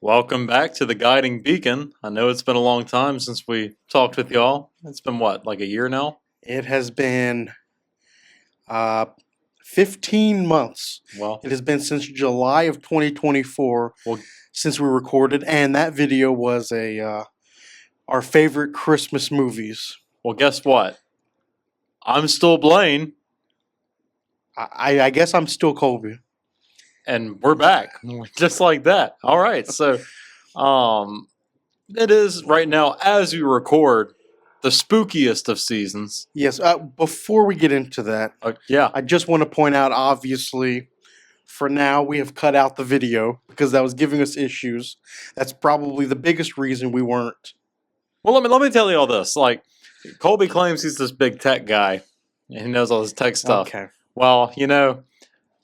Welcome back to the Guiding Beacon. I know it's been a long time since we talked with y'all. It's been what, like a year now? It has been uh, 15 months. Well, It has been since July of 2024 well, since we recorded, and that video was our favorite Christmas movies. well. Guess what? I'm still Blaine, I guess I'm still Colby. and we're back, just like that. All right, so it is right now as we record the spookiest of seasons. Yes. Before we get into that, Yeah, I just want to point out, obviously, for now we have cut out the video because that was giving us issues. That's probably the biggest reason we weren't. well, let me tell you all this. Like, Colby claims he's this big tech guy, and he knows all this tech stuff. Okay. Well,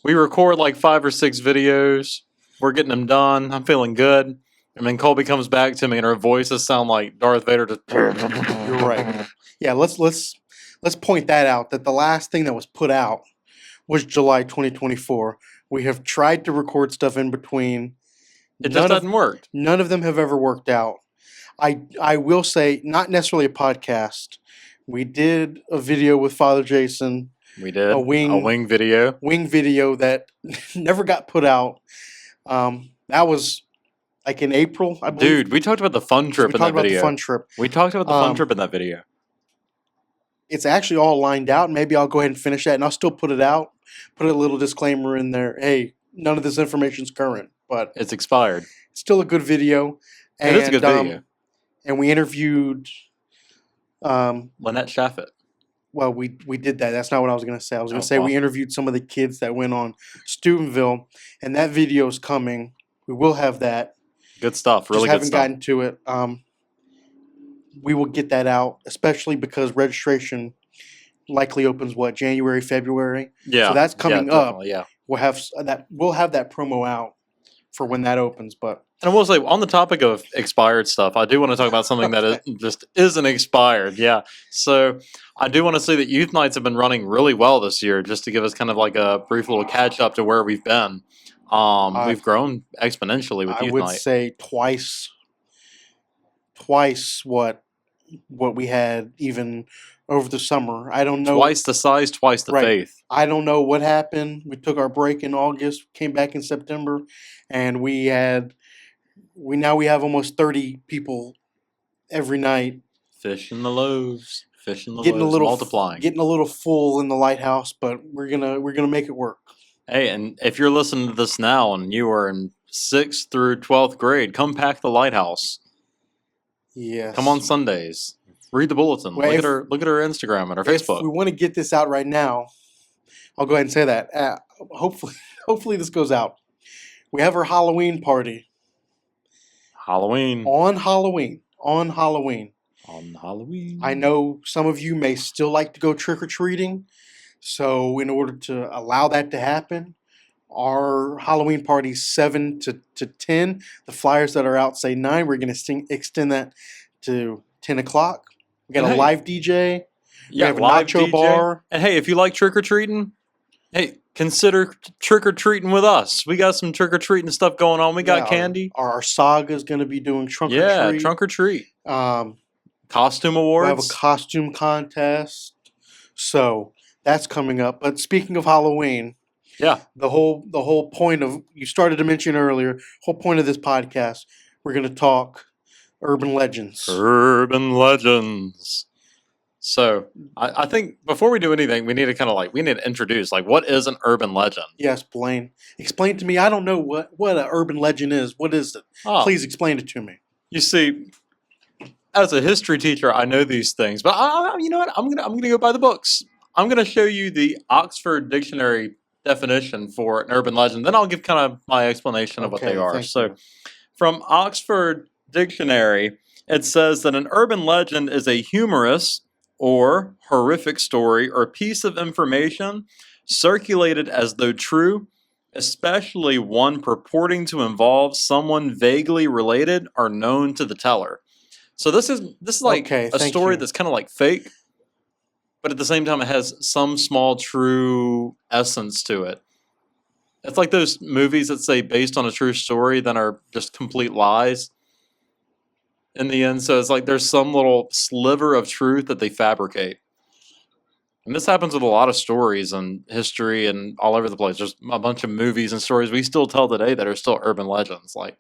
we record like 5 or 6 videos. We're getting them done. I'm feeling good. And then Colby comes back to me, and her voices sound like Darth Vader. You're right. Yeah, let's point that out. That the last thing that was put out was July 2024. We have tried to record stuff in between. It just doesn't work. None of them have ever worked out. I will say, not necessarily a podcast. We did a video with Father Jason. We did a wing video. Wing video that never got put out. That was like in April, I believe. Dude, we talked about the fun trip in that video. The fun trip. We talked about the fun trip in that video. It's actually all lined out. Maybe I'll go ahead and finish that, and I'll still put it out. Put a little disclaimer in there. Hey, none of this information is current, but it's expired. It's still a good video. And it is a good video. And we interviewed Lynette Shaffett. Well, we did that. That's not what I was going to say. I was going to say we interviewed some of the kids that went on Steubenville, and that video is coming. We will have that. Good stuff. Really good stuff. Haven't gotten to it. We will get that out, especially because registration likely opens January, February. Yeah. So that's coming up. Yeah. We'll have that promo out for when that opens. But and I will say, on the topic of expired stuff, I do want to talk about something that just isn't expired. Yeah. So I do want to say that youth nights have been running really well this year. Just to give us kind of like a brief little catch up to where we've been. We've grown exponentially with youth night. I would say twice what we had even over the summer. I don't know. Twice the size, twice the faith. I don't know what happened. We took our break in August, came back in September, and we have almost 30 people every night. Fishing the loaves, multiplying. Getting a little full in the lighthouse, but we're gonna make it work. Hey, and if you're listening to this now and you are in 6th through 12th grade, come pack the lighthouse. Yes. Come on Sundays. Read the bulletin. Look at her Instagram and her Facebook. If we want to get this out right now, I'll go ahead and say that. Hopefully this goes out. We have our Halloween party. On Halloween. I know some of you may still like to go trick-or-treating. So in order to allow that to happen, our Halloween party is 7 to 10. The flyers that are out say 9. We're going to extend that to 10 o'clock. We got a live DJ. We have a nacho bar. And hey, if you like trick-or-treating, hey, consider trick-or-treating with us. We got some trick-or-treating stuff going on. We got candy. Our saga is going to be doing trunk or treat. Yeah, trunk or treat. Costume awards. We have a costume contest. So that's coming up. But speaking of Halloween, the whole point of, you started to mention earlier, whole point of this podcast, we're going to talk urban legends. So I think before we do anything, we need to introduce what is an urban legend? Yes, Blaine. Explain to me. I don't know what an urban legend is. What is it? Please explain it to me. You see, as a history teacher, I know these things, but you know what? I'm gonna go by the books. I'm gonna show you the Oxford Dictionary definition for an urban legend. Then I'll give kind of my explanation of what they are. So, from Oxford Dictionary, it says that an urban legend is a humorous or horrific story or piece of information circulated as though true, especially one purporting to involve someone vaguely related or known to the teller. So this is like a story that's kind of like fake, but at the same time it has some small true essence to it. It's like those movies that say based on a true story, then are just complete lies in the end. So it's like there's some little sliver of truth that they fabricate. And this happens with a lot of stories and history and all over the place. There's a bunch of movies and stories we still tell today that are still urban legends. Like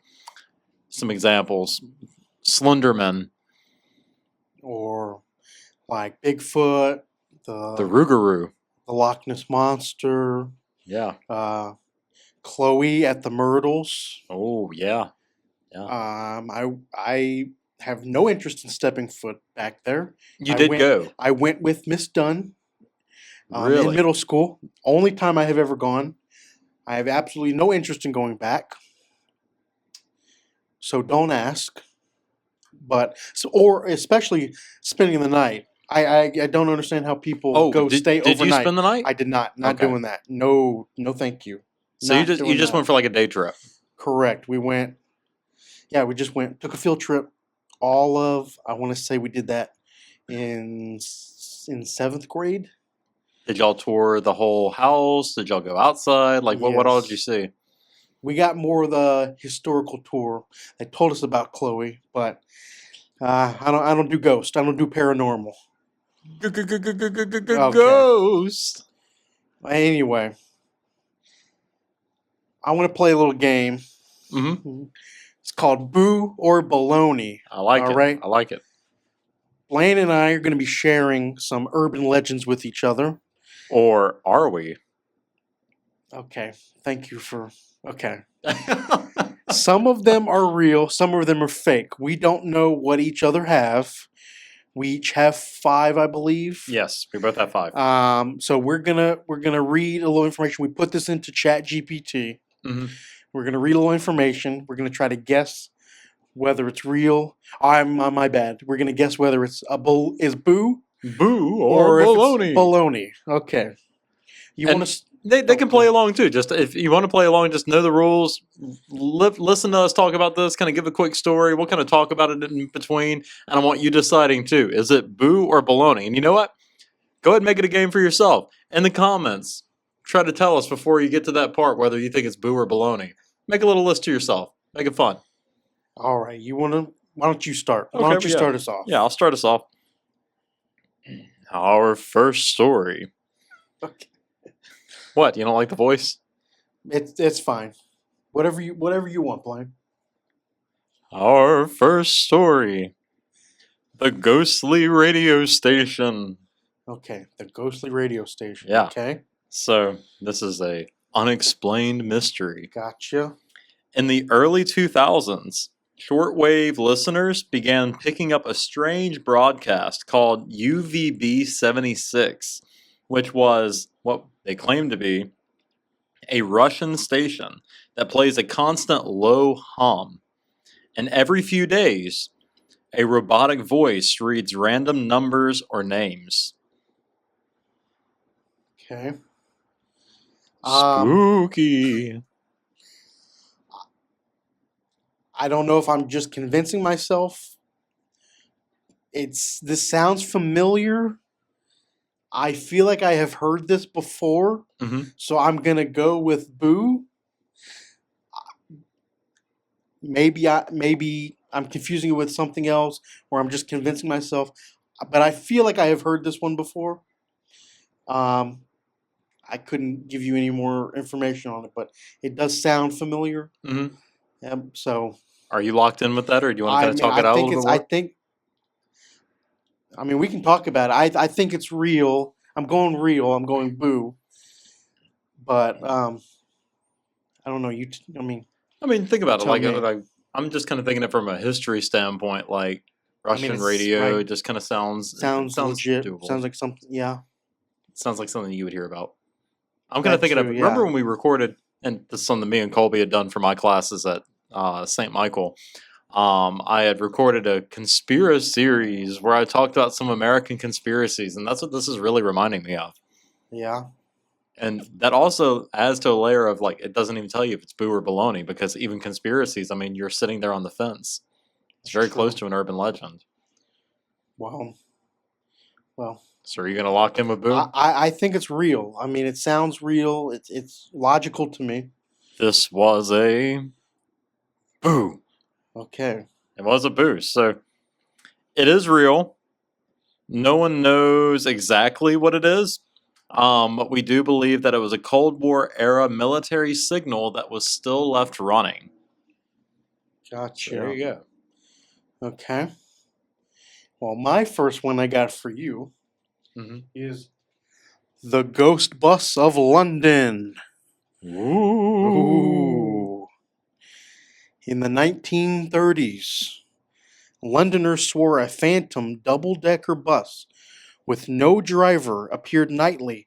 some examples: Slenderman, Or like Bigfoot, the the Rougarou. the Loch Ness monster, Yeah. Chloe at the Myrtles. Oh yeah. Yeah. I have no interest in stepping foot back there. You I did went go. I went with Miss Dunn in Really? middle school. Only time I have ever gone. I have absolutely no interest in going back. So don't ask. But or especially spending the night. I don't understand how people Oh, go stay did you overnight. spend the night? I did not. Not Okay. doing that. No, no, thank you. So you Not just you doing just that. went for like a day trip. Correct. We went. Yeah, we just went. Took a field trip. All of I want to say we did that in seventh grade. Did y'all tour the whole house? Did y'all go outside? Like what all did you Yes. see? We got more of the historical tour. They told us about Chloe, but I don't do ghost. I don't do paranormal. Okay. Ghost. Anyway, I want to play a little game. Mm-hmm. It's called Boo or Baloney. I like All it. right. I like it. Blaine and I are going to be sharing some urban legends with each other. Or are we? Okay. Thank you for. Okay. Some of them are real, some of them are fake. We don't know what each other have. We each have 5, I believe. Yes, we both have 5. So we're gonna read a little information. We put this into ChatGPT. Mm-hmm. We're gonna read a little information. We're gonna try to guess whether it's real. I'm my bad. We're gonna guess whether it's is boo Boo or if it's baloney. baloney. Okay. You And want to? they can play along too. Just if you want to play along, just know the rules. Listen to us talk about this. Kind of give a quick story. We'll kind of talk about it in between, and I want you deciding too. Is it boo or baloney? And you know what? Go ahead and make it a game for yourself in the comments. Try to tell us before you get to that part whether you think it's boo or baloney. Make a little list to yourself. Make it fun. All right. You want to? Why don't you start? Why Okay, don't you yeah. start us off? Yeah, I'll start us off. Our first story. Okay. What? You don't like the voice? It's fine. Whatever you want, Blaine. Our first story. The ghostly radio station. Okay, the ghostly radio station. Yeah. Okay, So, this is a unexplained mystery. gotcha. In the early 2000s, shortwave listeners began picking up a strange broadcast called UVB 76, which was what they claimed to be a Russian station that plays a constant low hum. And every few days, a robotic voice reads random numbers or names. Okay. Spooky. I don't know if I'm just convincing myself. This sounds familiar. I feel like I have heard this before, Mm-hmm. so I'm gonna go with Boo. Maybe I'm confusing it with something else, or I'm just convincing myself. But I feel like I have heard this one before. I couldn't give you any more information on it, but it does sound familiar. Mm-hmm. So Are you locked in with that, or do you want to I kind of mean, talk it out a little bit more? I mean, we can talk about it. I think it's real. I'm going real. I'm going Boo. But I don't know. I mean, think about it. tell me. Like, I'm just kind of thinking it from a history standpoint. Like Russian it's radio, right. just kind of sounds legit. doable. Sounds like something. Yeah. Sounds like something you would hear about. I'm kind of That thinking of. too, Remember yeah. when we recorded, and this is something me and Colby had done for my classes at St. Michael. I had recorded a conspiracy series where I talked about some American conspiracies, and that's what this is really reminding me of. Yeah. And that also adds to a layer of like, it doesn't even tell you if it's boo or baloney, because even conspiracies, I mean, you're sitting there on the fence. It's very True. close to an urban legend. Well, So are you gonna lock in with Boo? I think it's real. I mean, it sounds real. It's logical to me. This was a Boo. Okay. It was a Boo. So it is real. No one knows exactly what it is. But we do believe that it was a Cold War era military signal that was still left running. So there Gotcha. you go. Okay. Well, my first one I got for you Mm-hmm. is the Ghost Bus of London. Ooh. Ooh. In the 1930s, Londoners swore a phantom double-decker bus with no driver appeared nightly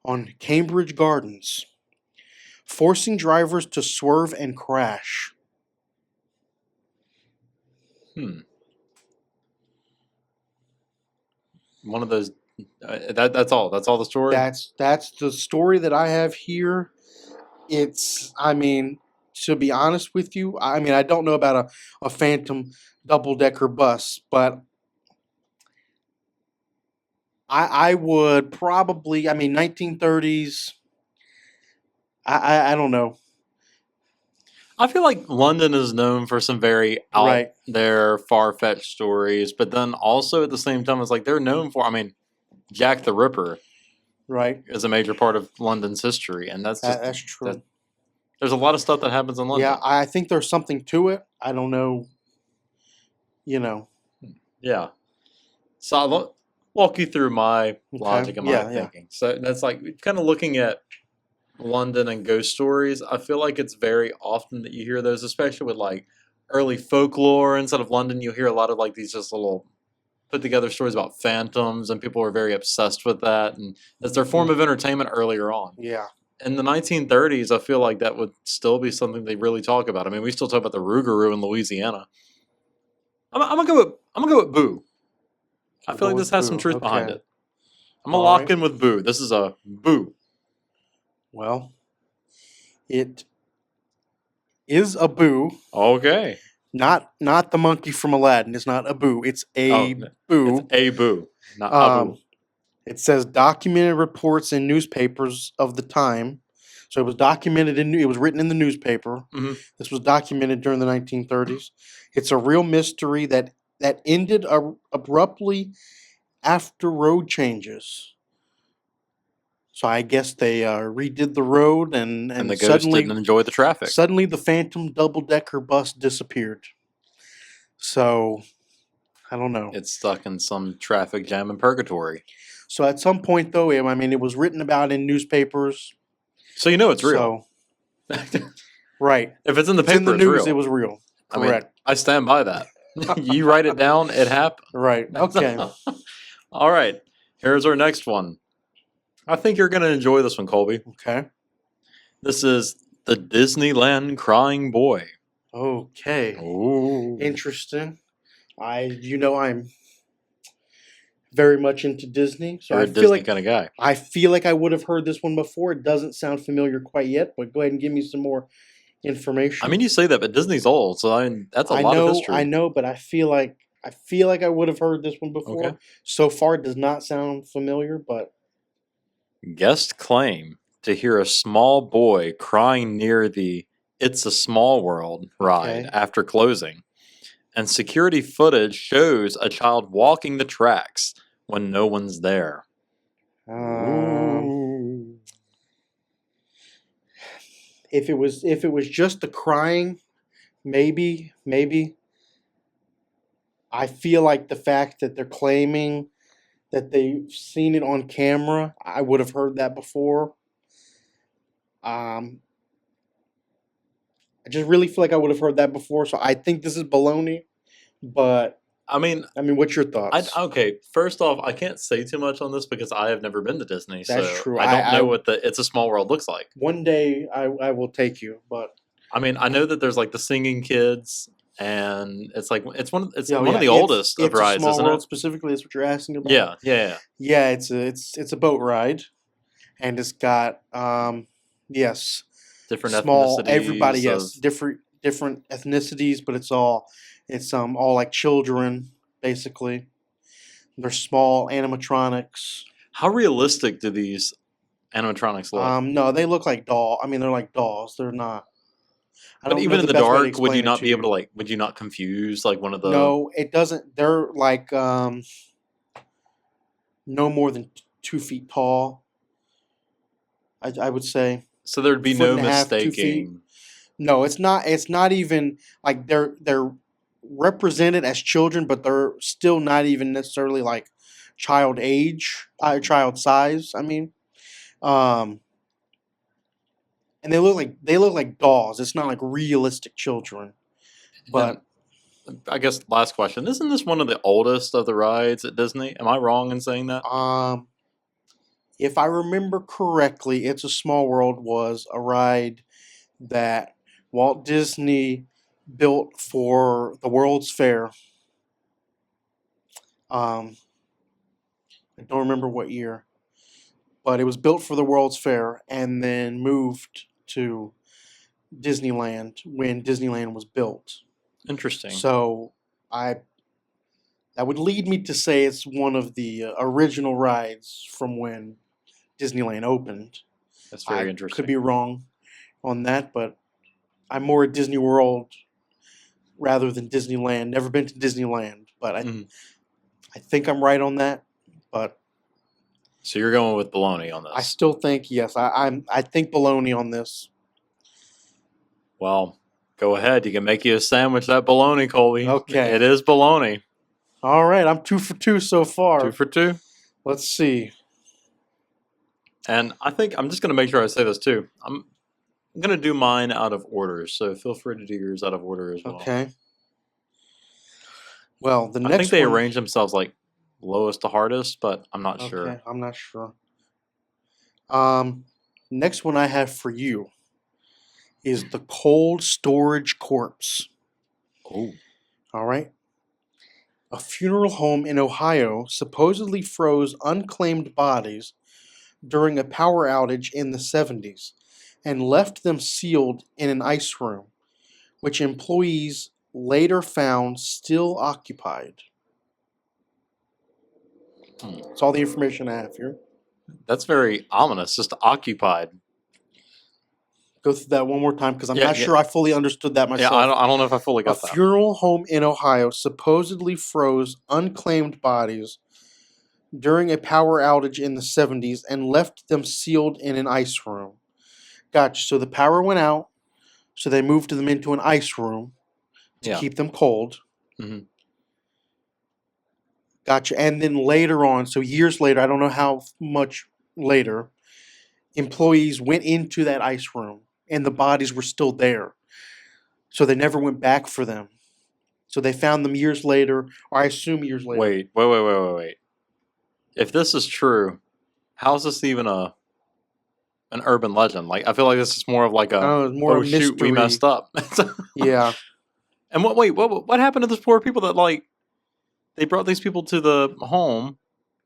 on Cambridge Gardens, forcing drivers to swerve and crash. Hmm. One of those. That's all. That's all the story. That's the story that I have here. I mean, to be honest with you, I mean, I don't know about a phantom double-decker bus, but I would probably, I mean, 1930s, I don't know. I feel like London is known for some very out Right. there, far fetched stories, but then also at the same time, it's like they're known for. I mean, Jack the Ripper Right. is a major part of London's history, and that's just That's that. true. There's a lot of stuff that happens in Yeah, London. I think there's something to it. I don't know, you know. Yeah. So I'll walk you through my Okay. logic and my Yeah, yeah. thinking. So that's like kind of looking at London and ghost stories. I feel like it's very often that you hear those, especially with like early folklore. Instead of London, you'll hear a lot of like these just little put together stories about phantoms, and people were very obsessed with that. And it's their form Mhm. of entertainment earlier on. Yeah. In the 1930s, I feel like that would still be something they really talk about. I mean, we still talk about the Rougarou in Louisiana. I'm gonna go with Boo. I We'll feel go like this with has some Boo. truth behind Okay. it. I'm gonna All lock right. in with Boo. This is a Boo. Well, it is a Boo. Okay. Not the monkey from Aladdin. It's not a Boo. It's Oh, a it's Boo. a Boo, not Abu. Um, it says documented reports in newspapers of the time. So it was documented it was written in the newspaper. Hmm. This was documented during the 1930s. It's a real mystery that ended abruptly after road changes. So I guess they redid the road, and And the and ghost didn't suddenly enjoy the traffic. suddenly the phantom double decker bus disappeared. So I don't know. It's stuck in some traffic jam in purgatory. So at some point, though, I mean, it was written about in newspapers. So you know it's real. So right, If it's in the it's in the paper, it's news. It real. was real. I mean, Correct. I stand by that. You write it down, it happened. Right. Okay. All right. Here's our next one. I think you're going to enjoy this one, Colby. Okay. This is the Disneyland Crying Boy. Okay. Ooh. Interesting. I'm very much into Disney, so You're I a feel Disney like kind of guy. I would have heard this one before. It doesn't sound familiar quite yet, but go ahead and give me some more I information. mean, you say that, but Disney's old, so I mean, that's a lot of I history. know, but I feel like I would have heard this one Okay. before. So far, it does not sound familiar, but Guests claim to hear a small boy crying near the It's a Small World ride okay. after closing, and security footage shows a child walking the tracks when no one's there. Um, Ooh. if it was just the crying, maybe. I feel like the fact that they're claiming that they've seen it on camera, I would have heard that before. Um, I just really feel like I would have heard that before, so I think this is baloney. But I mean, what's your thoughts? okay. First off, I can't say too much on this because I have never been to Disney, That's so true. I don't know I what the It's a Small World looks like. one day I will take you, but I mean, I know that there's like the singing kids, and it's like it's yeah, one of yeah, the oldest of it's a rides, small isn't world it? specifically. That's what you're asking about. Yeah, yeah. Yeah, it's a boat ride, and it's got yes, Different small everybody, ethnicities of yes, different ethnicities, but it's all like children basically. They're small animatronics. How realistic do these animatronics look? No, they look like doll. I mean, they're like dolls. They're not. I But don't know even in the the best way to dark, would you explain it not to be able to you. like? Would you not confuse like one of the? No, it doesn't. They're like no more than 2 feet tall. I would say So there'd be foot no and a half, 2 feet. mistaking. No, it's not. It's not even like they're represented as children, but they're still not even necessarily like child age, child size. I mean, um, and they look like dolls. It's not like realistic children, And but I guess last question: isn't this one of the oldest of the rides at Disney? Am I wrong in saying that? um, if I remember correctly, It's a Small World was a ride that Walt Disney built for the World's Fair. Um, I don't remember what year, but it was built for the World's Fair and then moved to Disneyland when Disneyland was built. Interesting. So I that would lead me to say it's one of the original rides from when Disneyland opened. That's very I could interesting. be wrong on that, but I'm more at Disney World rather than Disneyland. Never been to Disneyland, but Mhm. I think I'm right on that. But So you're going with baloney on I this. still think yes. I think baloney on this. Well, go ahead. You can make you a sandwich that baloney, Colby. Okay. It is baloney. All right. I'm 2 for 2 so Two far. for two. Let's see. And I think I'm just going to make sure I say this too. I'm going to do mine out of order. So feel free to do yours out of order as well. Okay. Well, the I think next they one. arrange themselves like lowest to hardest, but I'm not Okay, sure. I'm not sure. Um, Next one I have for you is the cold storage corpse. Oh, All right. A funeral home in Ohio supposedly froze unclaimed bodies during a power outage in the 70s and left them sealed in an ice room, which employees later found still occupied. That's all the information I have here. that's very ominous. Just occupied. Go through that one more time because I'm Yeah, not yeah, sure I fully understood that yeah. myself. I don't know if I fully A got that. funeral home in Ohio supposedly froze unclaimed bodies during a power outage in the 70s and left them sealed in an ice room. Gotcha. So the power went out, so they moved them into an ice room to Yeah. keep them cold. Hmm. Gotcha. And then later on, so years later, I don't know how much later, employees went into that ice room and the bodies were still there. So they never went back for them. So they found them years later, or I assume years later. Wait. If this is true, how is this even an urban legend? Like I feel like this is more of like a Oh, it's more oh a shoot we mystery. messed up. Yeah. And what happened to those poor people that like they brought these people to the home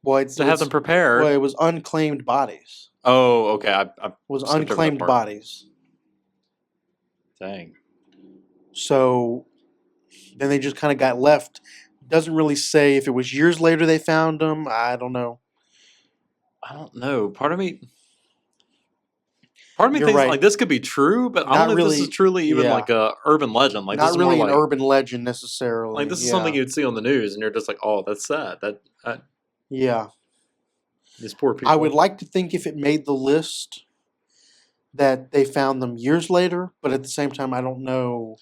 Well, to have them it prepared? was unclaimed bodies. Oh, okay. I It was skipped over that unclaimed part. bodies. Dang. So then they just kind of got left. Doesn't really say if it was years later they found them. I don't know. I don't know. Part of me You're thinks right. like this could be true, but I don't Not know if this is really. truly even Yeah. like a urban legend. Like this Not is more really an like urban legend necessarily. this is something Yeah. you'd see on the news, and you're just like, oh, that's sad. That Yeah. these poor I would people. like to think if it made the list that they found them years later, but at the same time, I don't know.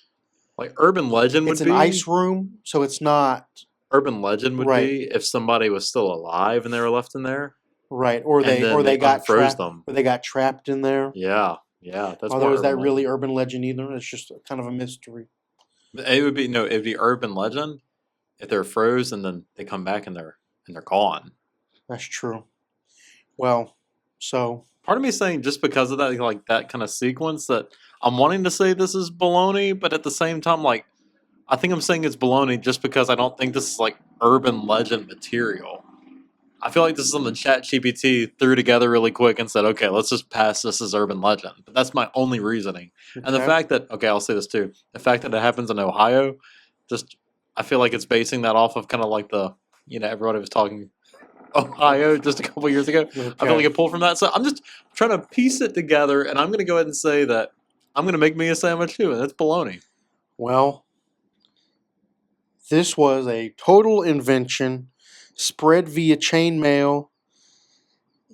Like urban legend It's would an be ice room, so it's not urban legend would right. be if somebody was still alive and they were left in there, Right. Or and they then they got unfroze trapped. them. Or they got trapped in there. Yeah, that's Although more is that urban really legend. urban legend either? It's just kind of a mystery. It would be no, it'd be urban legend if they're froze and then they come back and they're gone. That's true. Well, so Part of me is saying just because of that, like that kind of sequence, that I'm wanting to say this is baloney, but at the same time, like I think I'm saying it's baloney just because I don't think this is like urban legend material. I feel like this is something ChatGPT threw together really quick and said, okay, let's just pass this as urban legend. But that's my only reasoning. And the okay. fact that, okay, I'll say this too. The fact that it happens in Ohio, just, I feel like it's basing that off of kind of like everybody was talking Ohio just a couple years ago. I feel like a pull from that. So I'm just trying to piece it together, and I'm going to go ahead and say that I'm going to make me a sandwich too, and that's bologna. Well, this was a total invention, spread via chain mail,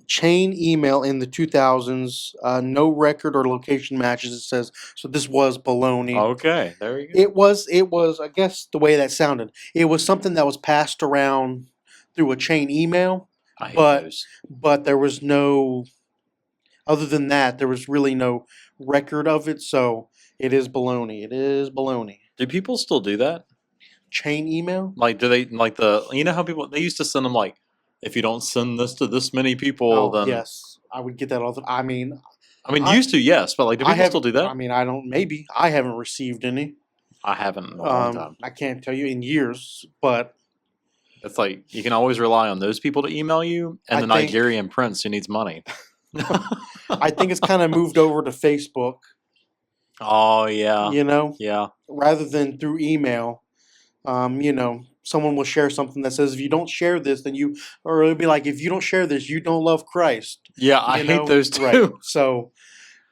chain email in the 2000s. No record or location matches. It says so. This was baloney. Okay, there you go. It was. It was. I guess the way that sounded. It was something that was passed around through a chain email, I hate but those. but there was no. Other than that, there was really no record of it. So it is baloney. It is baloney. Do people still do that? Chain email. Like, do they like how people they used to send them like, if you don't send this to this many people, Oh then yes, I would get that all the. I mean, used to, yes, but like, do I people have. still do that? I mean, I don't. Maybe I haven't received any. I haven't in a long time. I can't tell you in years, but It's like you can always rely on those people to email you, and I the think- Nigerian prince who needs money. I think it's kind of moved over to Facebook. Oh yeah, You know, yeah. rather than through email. Someone will share something that says if you don't share this, then you, or it'll be like if you don't share this, you don't love Christ. Yeah, I You hate know? those too. Right. So,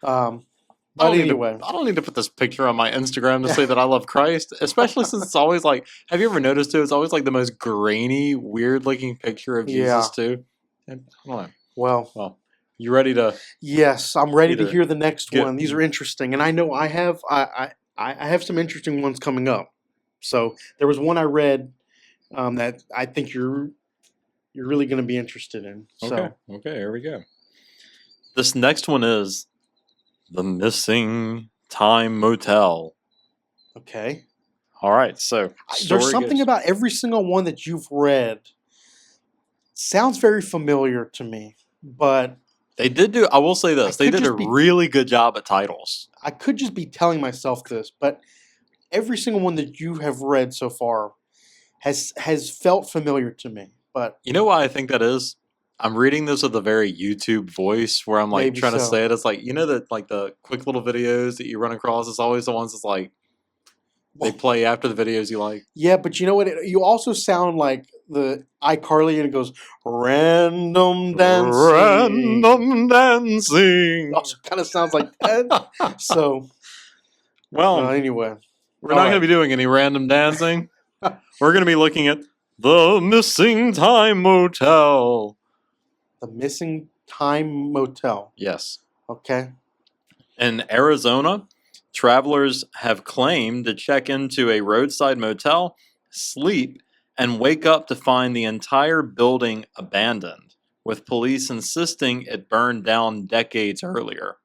but either way, I don't need to put this picture on my Instagram to say that I love Christ, especially since it's always like, have you ever noticed too? It's always like the most grainy, weird looking picture of Yeah. Jesus too. And I don't know. well, You ready to? yes, I'm ready to Either hear the next get- one. These are interesting, and I know I have some interesting ones coming up. So there was one I read that I think you're really going to be interested in. So Okay, here we go. This next one is the Missing Time Motel. okay, All right, so there's something about every single one that you've read. Sounds very familiar to me, but they did do. I will say this: they could did a just be- really good job at titles. I could just be telling myself this, but every single one that you have read so far has felt familiar to me. But You know why I think that is? I'm reading this with a very YouTube voice where I'm like Maybe trying to so. say it. It's like, that like the quick little videos that you run across. It's always the ones that's like they play after the videos you like. yeah, but you know what? You also sound like the iCarly, and it goes random dancing. Random dancing. Also, kind of sounds like that. So, Well, anyway, we're not going to be doing any random dancing. We're going to be looking at the Missing Time Motel. the Missing Time Motel. Yes. Okay. In Arizona, travelers have claimed to check into a roadside motel, sleep, and wake up to find the entire building abandoned, with police insisting it burned down decades earlier.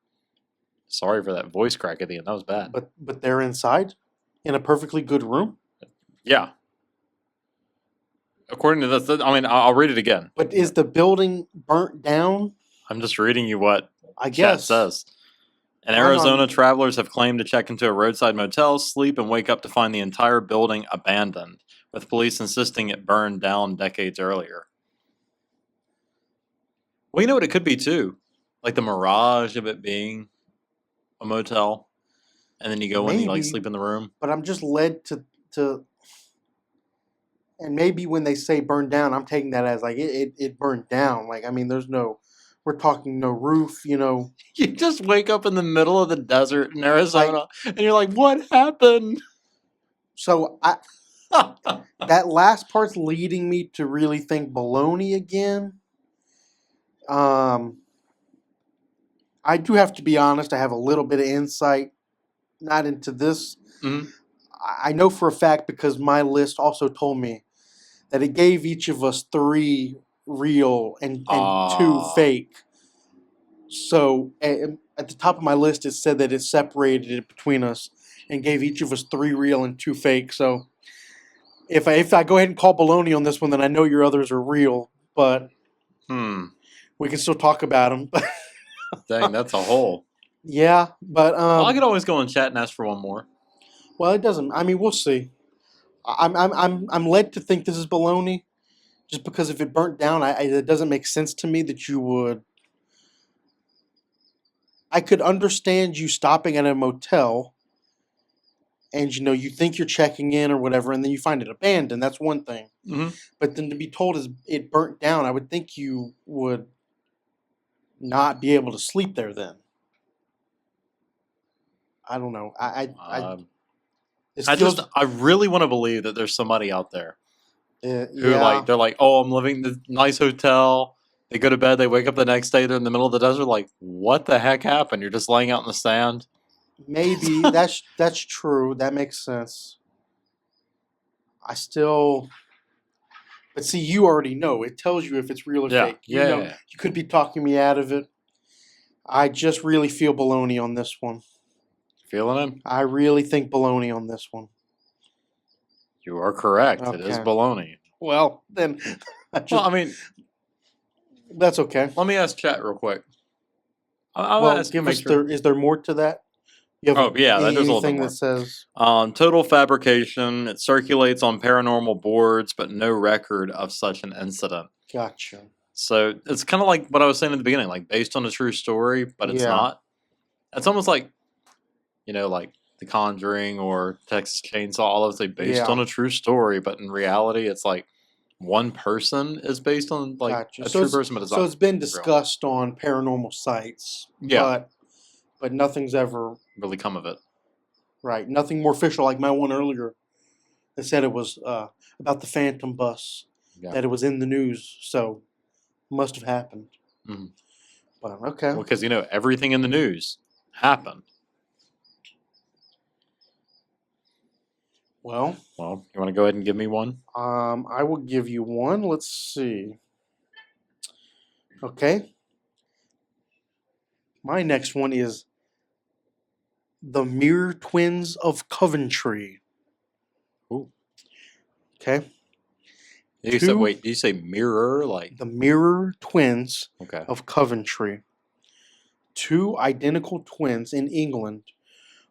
Sorry for that voice crack at the end. That was bad. But they're inside in a perfectly good room. Yeah. According to this, I'll read it again. But is the building burnt down? I'm just reading you what I chat guess. says. In Hang on. Arizona, travelers have claimed to check into a roadside motel, sleep, and wake up to find the entire building abandoned, with police insisting it burned down decades earlier. Well, you know what it could be too? Like the mirage of it being a motel, and then you go in and you like Maybe. sleep in the room. But I'm just led to and maybe when they say burned down, I'm taking that as like it burned down. Like, I mean, we're talking no roof, You just wake up in the middle of the desert in Arizona, and you're like, "What happened?" So that last part's leading me to really think baloney again. I do have to be honest. I have a little bit of insight, not into this. Mhm. I know for a fact because my list also told me that it gave each of us 3 real and 2 fake. So at the top of my list, it said that it separated it between us and gave each of us 3 real and 2 fake. So if I go ahead and call baloney on this one, then I know your others are real, but we can still talk about them. Dang, that's a hole. Yeah, but Well, I could always go in chat and ask for one more. well, it doesn't. I mean, we'll see. I'm led to think this is baloney, just because if it burnt down, it doesn't make sense to me that you would. I could understand you stopping at a motel and you think you're checking in or whatever, and then you find it abandoned. That's one thing. Hmm. But then to be told it burnt down, I would think you would not be able to sleep there then. I don't know. It feels I really want to believe that there's somebody out there who yeah, they're like, oh, I'm living in this nice hotel. They go to bed, they wake up the next day, they're in the middle of the desert. Like, what the heck happened? You're just laying out in the sand. maybe that's true. That makes sense. I still, but see, you already know. It tells you if it's real or Yeah, fake. yeah. You could be talking me out of it. I just really feel baloney on this one. Feeling him? I really think baloney on this one. You are correct. It is Okay. baloney. Well, then, Well, I mean, that's okay. let me ask chat real quick. I'll Well, ask you, give make us sure. Is there more to that? You have Oh, yeah, there's a little bit anything that more. says Total fabrication. It circulates on paranormal boards, but no record of such an incident. gotcha? So it's kind of like what I was saying in the beginning, like based on a true story, but it's Yeah, not. It's almost like, like The Conjuring or Texas Chainsaw, all of those based yeah, on a true story, but in reality, it's like one person is based on like gotcha. a true person, but it's So not it's been real. discussed on paranormal sites, Yeah, but nothing's ever really come of it. right. Nothing more official. Like my one earlier that said it was about the Phantom bus, Yeah. that it was in the news. So must have happened. Hmm. But okay. Well, because everything in the news happened. Well, Well, you want to go ahead and give me one? I will give you one. Let's see. Okay. My next one is the Mirror Twins of Coventry. Ooh. Okay. You said, wait, do you say mirror? Like, The Mirror Twins okay. of Coventry. Two identical twins in England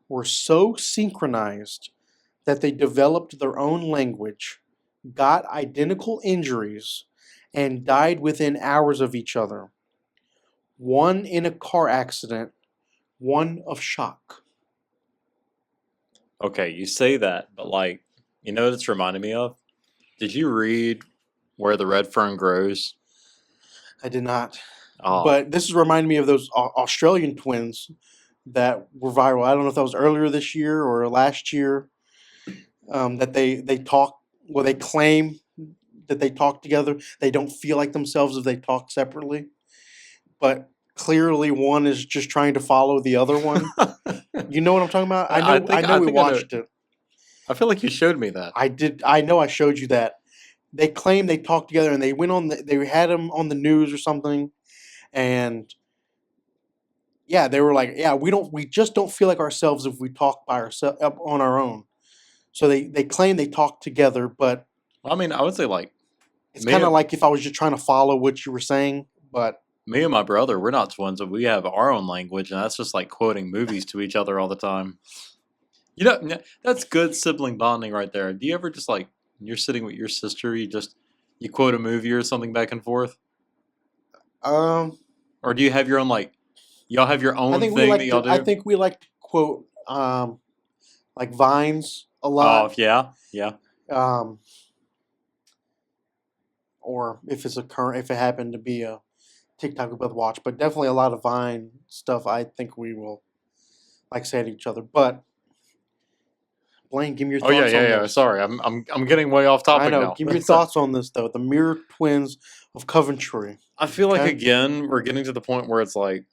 were so synchronized that they developed their own language, got identical injuries, and died within hours of each other. One in a car accident, one of shock. Okay, you say that, but like, you know what it's reminding me of? Did you read Where the Red Fern Grows? I did not. Oh, But this is reminding me of those Australian twins that were viral. I don't know if that was earlier this year or last year. That they talk. Well, they claim that they talk together. They don't feel like themselves if they talk separately. But clearly, one is just trying to follow the other one. You know what I'm talking about? I know. I know. I We think I know. watched it. I feel like you showed me that. I did. I know. I showed you that. They claim they talked together, and they went on. They had them on the news or something, and yeah, they were like, yeah, we just don't feel like ourselves if we talk by ourselves on our own. So they claim they talk together, but I mean, I would say like it's me kind of and like if I was just trying to follow what you were saying, but me and my brother, we're not twins, but we have our own language, and that's just like quoting movies to each other all the time. That's good sibling bonding right there. Do you ever just like when you're sitting with your sister, you quote a movie or something back and forth, um, or do you have your own like y'all have your I own think we thing that like y'all to. I do? think we like to quote like vines a Oh lot, yeah, yeah. um, or if it happened to be a TikTok we both watch, but definitely a lot of Vine stuff. I think we will like say to each other. But Blaine, give me your Oh yeah, thoughts yeah, on yeah. this. Sorry, I'm getting way off I topic know. now. Give me your thoughts on this though. The Mirror Twins of Coventry. I feel like Okay. again we're getting to the point where it's like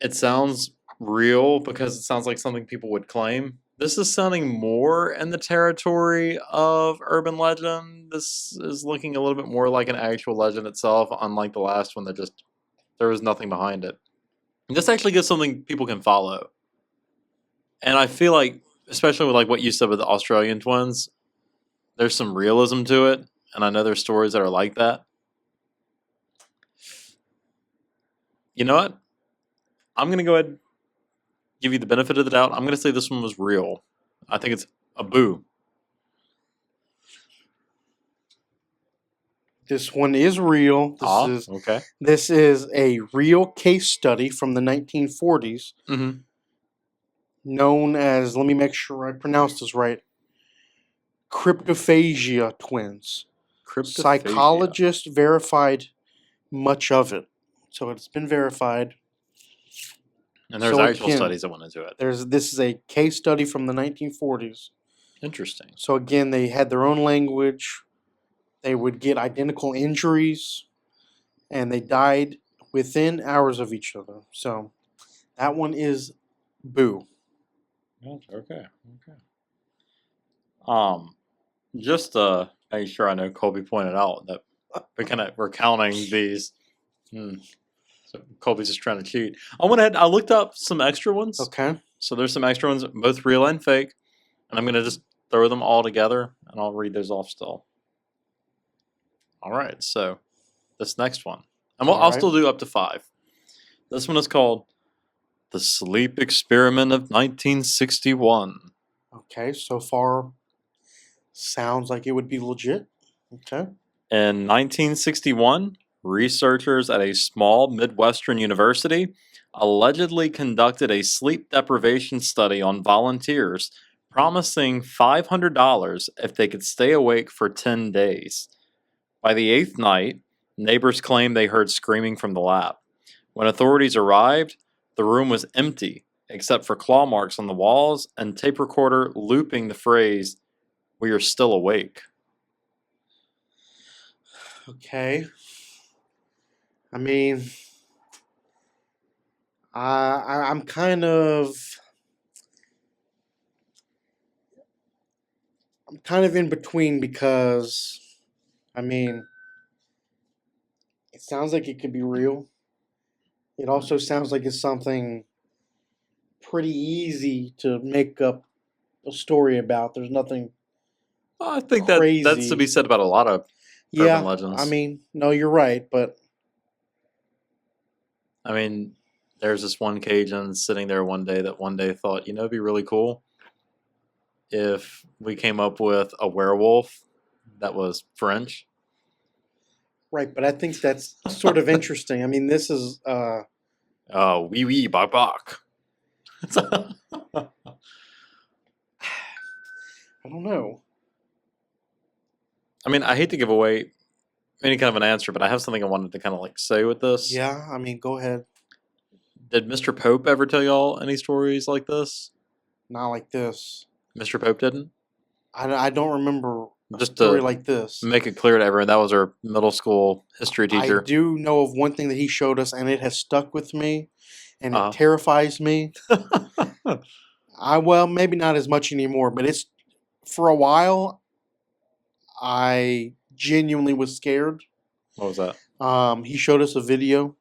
it sounds real because it sounds like something people would claim. This is sounding more in the territory of urban legend. This is looking a little bit more like an actual legend itself, unlike the last one that just there was nothing behind it. And this actually gives something people can follow. And I feel like, especially with like what you said with the Australian twins, there's some realism to it. And I know there's stories that are like that. You know what? I'm gonna go ahead and give you the benefit of the doubt. I'm gonna say this one was real. I think it's a boo. This one is real. Okay. This is a real case study from the 1940s. Mm-hmm. known as, let me make sure I pronounce this right, cryptophagia twins. Cryptophagia. Psychologists verified much of it. So it's been verified. And there's So actual again, studies that went into it. this is a case study from the 1940s. Interesting. So again, they had their own language. They would get identical injuries, and they died within hours of each other. So that one is boo. Okay. Okay. Um, just to make sure I know, Colby pointed out that we're counting these. Hmm. So Colby's just trying to cheat. I went ahead. I looked up some extra ones. Okay. So there's some extra ones, both real and fake, and I'm gonna just throw them all together, and I'll read those off still. All right. So this next one, and All I'll right. still do up to 5. This one is called "The Sleep Experiment of 1961." Okay. So far, sounds like it would be legit. Okay. In 1961, researchers at a small Midwestern university allegedly conducted a sleep deprivation study on volunteers, promising $500 if they could stay awake for 10 days. By the 8th night, neighbors claimed they heard screaming from the lab. When authorities arrived, the room was empty except for claw marks on the walls and tape recorder looping the phrase, "We are still awake." Okay. I mean, I'm kind of in between because, I mean, it sounds like it could be real. It also sounds like it's something pretty easy to make up a story about. There's nothing I think that's to be crazy. said about a lot of urban Yeah, I legends. mean, no, you're right, but I mean, there's this one Cajun sitting there one day that one day thought, it'd be really cool if we came up with a werewolf that was French. right, but I think that's sort of interesting. I mean, this is Oui, oui, bok, bok. I don't know. I mean, I hate to give away any kind of an answer, but I have something I wanted to kind of like say with this. Yeah, I mean, go ahead. Did Mr. Pope ever tell y'all any stories like this? Not like this. Mr. Pope didn't? I don't remember a Just story to like this. make it clear to everyone, that was our middle school history I teacher. do know of one thing that he showed us, and it has stuck with me, and it Uh terrifies me. huh. Well, maybe not as much anymore, but it's for a while. I genuinely was scared. What was that? He showed us a video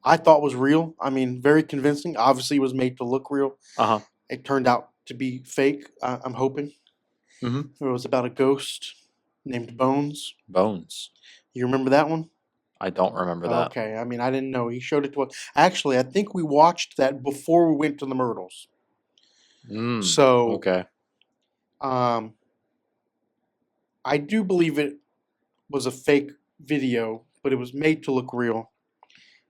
I thought was real. I mean, very convincing. Obviously, it was made to look real. Uh huh. It turned out to be fake. I'm hoping. Mm-hmm. It was about a ghost named Bones. Bones. You remember that one? I don't remember that. Okay. I mean, I didn't know. He showed it to us. Actually, I think we watched that before we went to the Myrtles. So, Okay. um, I do believe it was a fake video, but it was made to look real.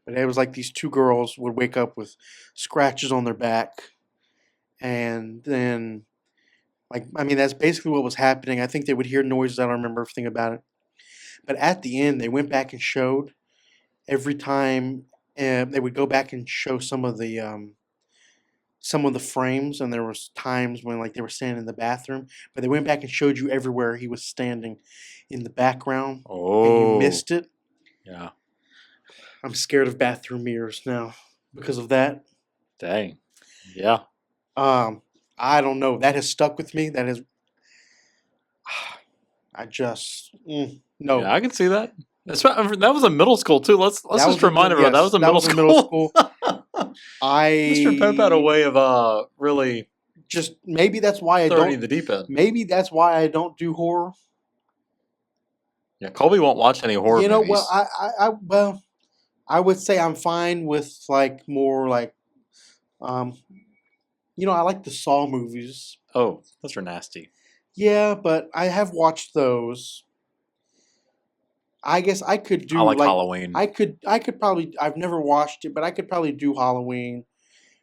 But it was like these two girls would wake up with scratches on their back, and then, like, I mean, that's basically what was happening. I think they would hear noises. I don't remember everything about it. But at the end, they went back and showed every time they would go back and show some of the frames, and there was times when like they were standing in the bathroom, but they went back and showed you everywhere he was standing in the background, and you Oh. missed it. Yeah. I'm scared of bathroom mirrors now because of that. Dang. Yeah. I don't know. That has stuck with me. That has. I just no. Yeah, I can see that. That was in middle school too. Let's That just was in remind everyone that was in middle in school. Mr. Pope had a I way of really just maybe that's why I throwing you don't. in the deep end. Maybe that's why I don't do horror. Yeah, Colby won't watch any horror You know, movies. well, I would say I'm fine with like more like, um, I like the Saw movies. Oh, those are nasty. Yeah, but I have watched those. I guess I could I do like like Halloween. I could probably I've never watched it, but I could probably do Halloween.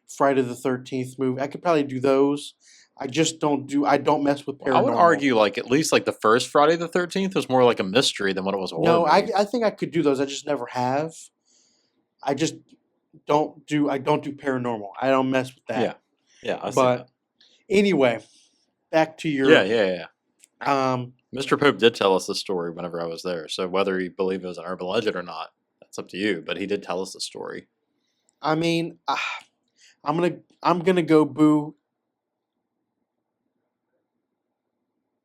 Friday the 13th movie. I could probably do those. I just I don't mess with I would paranormal. argue like at least like the first Friday the 13th was more like a mystery than what it was a horror No, movie. I think I could do those. I just never have. I just I don't do paranormal. I don't mess with that. Yeah. Yeah, I see But that. anyway, back to Yeah, your yeah, yeah. um Mr. Pope did tell us the story whenever I was there. So whether you believe it was an urban legend or not, that's up to you. But he did tell us the story. I mean, I'm gonna go boo.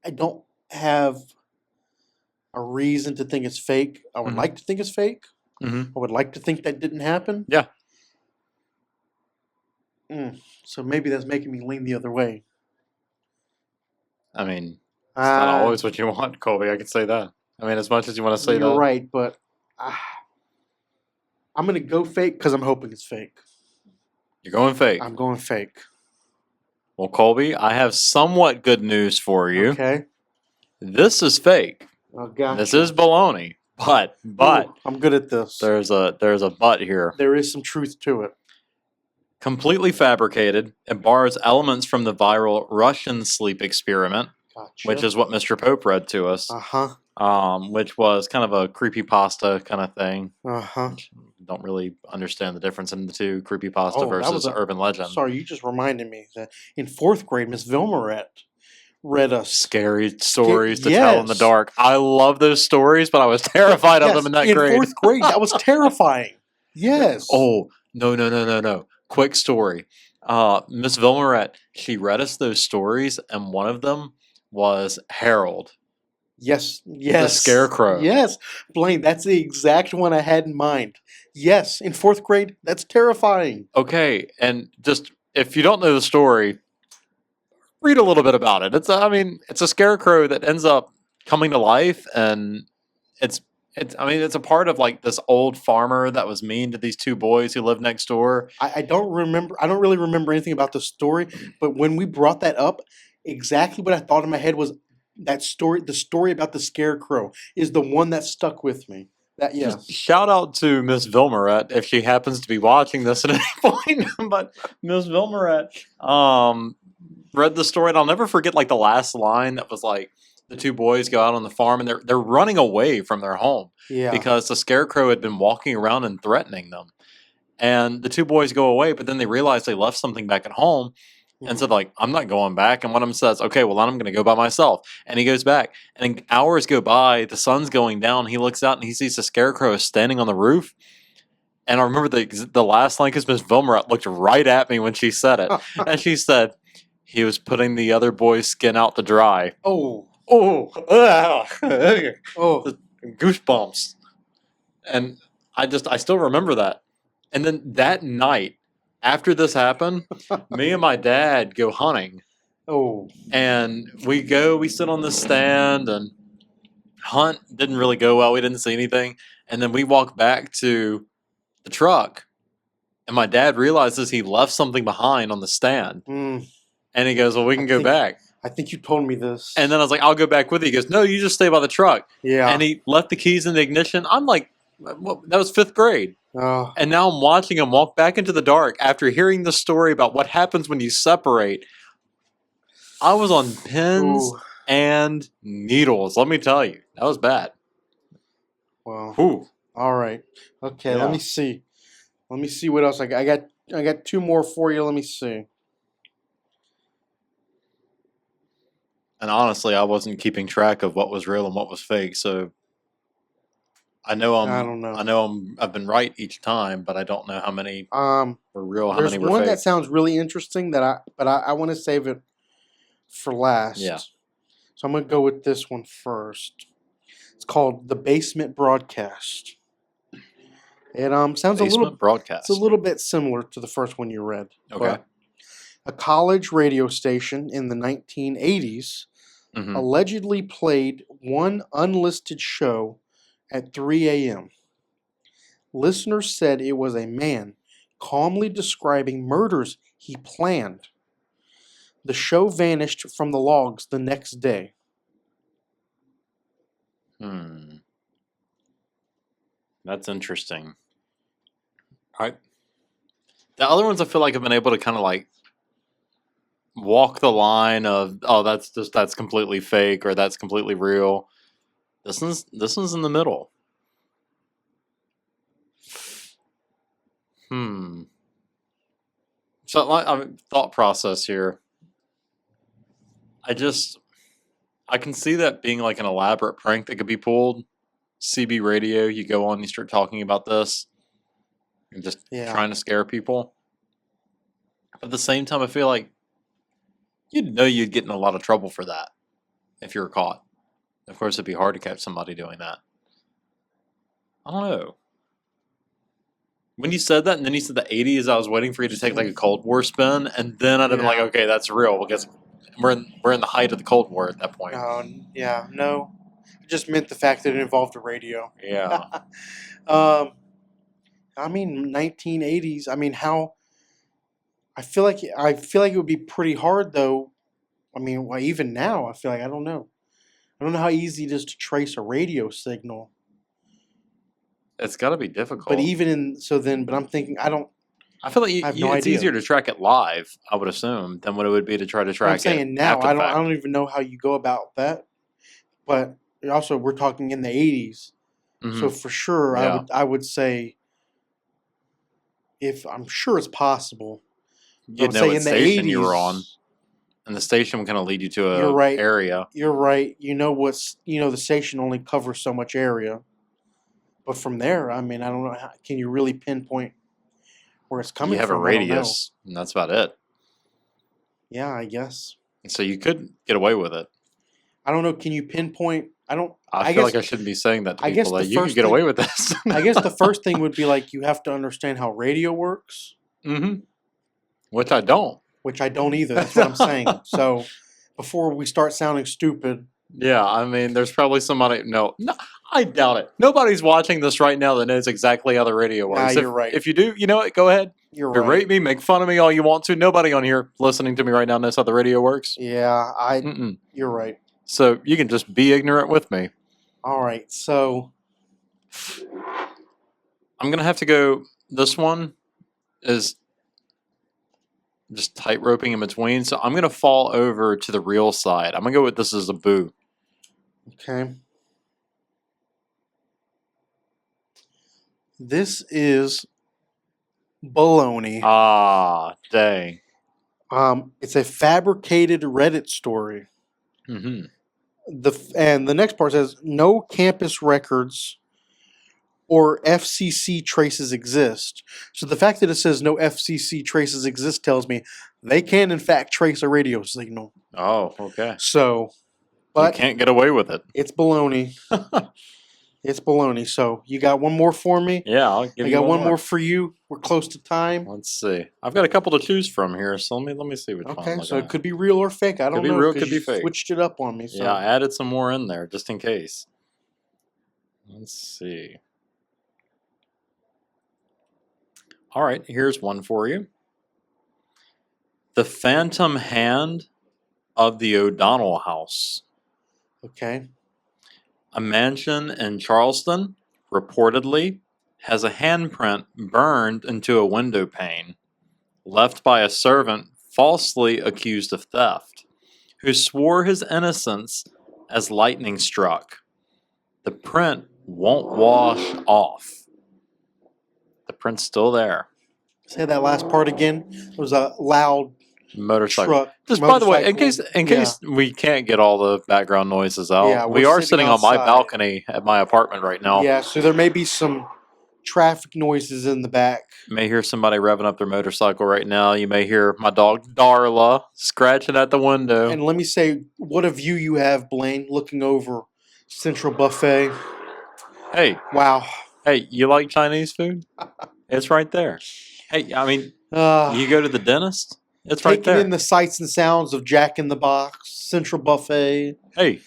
I don't have a reason to think it's fake. I would Hmm. like to think it's fake. Hmm. I would like to think that didn't happen. Yeah. So maybe that's making me lean the other way. I mean, it's not Uh, always what you want, Colby. I can say that. I mean, as much as you want to say you're that, right, but uh, I'm gonna go fake because I'm hoping it's fake. you're going fake. I'm going fake. Well, Colby, I have somewhat good news for you. Okay. This is fake. Oh, gotcha. This is baloney. But Ooh, I'm good at this. there's a but here. There is some truth to it. Completely fabricated. It borrows elements from the viral Russian sleep experiment, Gotcha. which is what Mr. Pope read to us. Which was kind of a creepypasta kind of thing. Which don't really understand the difference in the two, creepypasta versus urban legend. Sorry, you just reminded me that in fourth grade, Miss Vilmarette read us Scary stories to tell in the dark. I love those stories, but I was terrified of them in that grade. In fourth grade, that was terrifying. Yes. Oh, no. Quick story. Miss Vilmarette, she read us those stories, and one of them was Harold. Yes. The Scarecrow. Yes. Blaine, that's the exact one I had in mind. Yes, in fourth grade, that's terrifying. Okay, and just if you don't know the story, read a little bit about it. It's a scarecrow that ends up coming to life, and it's it's a part of like this old farmer that was mean to these two boys who lived next door. I don't remember. I don't really remember anything about the story, but when we brought that up, exactly what I thought in my head was that story. The story about the scarecrow is the one that stuck with me. That Just shout out to Miss Vilmarette if she happens to be watching this at any point. But Miss Vilmarette read the story, and I'll never forget like the last line that was like the two boys go out on the farm and they're running away from their home because the scarecrow had been walking around and threatening them. And the two boys go away, but then they realize they left something back at home. And so like, I'm not going back. And one of them says, okay, well, then I'm going to go by myself. And he goes back. And then hours go by. The sun's going down. He looks out and he sees the scarecrow standing on the roof. And I remember the last line because Miss Vilmarette looked right at me when she said it. And she said, he was putting the other boy's skin out to dry. Oh. Goosebumps. And I still remember that. And then that night, after this happened, me and my dad go hunting. Oh. And we sit on the stand and hunt. Didn't really go well. We didn't see anything. And then we walk back to the truck. And my dad realizes he left something behind on the stand. And he goes, well, we can go back. I think you told me this. And then I was like, I'll go back with you. He goes, no, you just stay by the truck. Yeah. And he left the keys in the ignition. I'm like, well, that was fifth grade. And now I'm watching him walk back into the dark after hearing the story about what happens when you separate. I was on pins and needles. Let me tell you, that was bad. Well, Ooh. All right. Okay, Yeah. let me see. Let me see what else I got. I got two more for you. Let me see. And honestly, I wasn't keeping track of what was real and what was fake, so I know I don't know. I've been right each time, but I don't know how many were real, how There's many were one fake. that sounds really interesting but I want to save it for last. Yeah. So I'm gonna go with this one first. It's called The Basement Broadcast. It sounds Basement Broadcast. It's a little bit similar to the first one you read. Okay. But a college radio station in the 1980s allegedly played one unlisted show at 3 a.m. Listeners said it was a man calmly describing murders he planned. The show vanished from the logs the next day. That's interesting. The other ones I feel like have been able to kind of like walk the line of, oh, that's completely fake or that's completely real. This one's in the middle. Hmm. So thought process here. I can see that being like an elaborate prank that could be pulled. CB radio, you go on, you start talking about this, and just Yeah. trying to scare people. But at the same time, I feel like you'd know you'd get in a lot of trouble for that if you were caught. Of course, it'd be hard to catch somebody doing that. I don't know. When you said that, and then you said the 80s, I was waiting for you to take like a Cold War spin, and then I'd have been like, Yeah. okay, that's real because we're in the height of the Cold War at that point. No. I just meant the fact that it involved a radio. Yeah. I mean, 1980s. I mean, how? I feel like it would be pretty hard though. I mean, well, even now, I feel like I don't know. I don't know how easy it is to trace a radio signal. It's got to be difficult. But but I'm thinking I feel like I have no it's idea. easier to track it live, I would assume, than what it would be to try to I'm track it saying now after the fact. I don't even know how you go about that. But also, we're talking in the 80s, so for sure, Yeah. I would say if I'm sure it's possible. You'd know what station you were on, and the station would kind of lead you to You're a right. area. You're right. The station only covers so much area. But from there, I mean, I don't know. Can you really pinpoint where it's coming You have from? a radius, and that's about it. Yeah, I guess. So you could get away with it. I don't know. Can you pinpoint? I feel like I shouldn't be saying that to I guess people. the That you could first get thing- away with this. I guess the first thing would be like you have to understand how radio works, Which I don't. which I don't either. That's what I'm saying. So before we start sounding stupid, Yeah, I mean, there's probably somebody. No, I doubt it. Nobody's watching this right now that knows exactly how the radio works. you're right. If you do, you know what? Go ahead. you're Berate right. me, make fun of me all you want to. Nobody on here listening to me right now knows how the radio works. Yeah, Mm-mm. you're right. So you can just be ignorant with me. All right. So I'm going to have to go. This one is just tightroping in between. So I'm going to fall over to the real side. I'm going to go with this as a boo. okay. This is baloney. Ah, dang. It's a fabricated Reddit story. Mm-hmm. The next part says no campus records or FCC traces exist. So the fact that it says no FCC traces exist tells me they can in fact trace a radio signal. Oh, okay. So, You but can't get away with it. it's baloney. It's baloney. So you got one more for me? Yeah, I'll give I you got one one more for you. We're close to time. Let's see. I've got a couple to choose from here, so let me see which one. Okay, I'm so looking it could be real or fake. I don't Could be know. real, 'cause could be you fake. Switched it up on me. at. So. Yeah, I added some more in there just in case. Let's see. All right, here's one for you. The Phantom Hand of the O'Donnell House. Okay. A mansion in Charleston reportedly has a handprint burned into a window pane, left by a servant falsely accused of theft, who swore his innocence as lightning struck. The print won't wash off. The print's still there. Say that last part again. It was a loud Motorcycle. truck. Just by the way, in motorcycle. case we can't get all the background noises out, Yeah, we we're are sitting sitting on my outside. balcony at my apartment right now. Yeah, so there may be some traffic noises in the back. You may hear somebody revving up their motorcycle right now. You may hear my dog Darla scratching at the window. And let me say, what a view you have, Blaine, looking over Central Buffet. Hey, Wow. hey, you like Chinese food? It's right there. Hey, I mean, you go to the dentist? It's right taking there. in the sights and sounds of Jack in the Box, Central Buffet. Hey,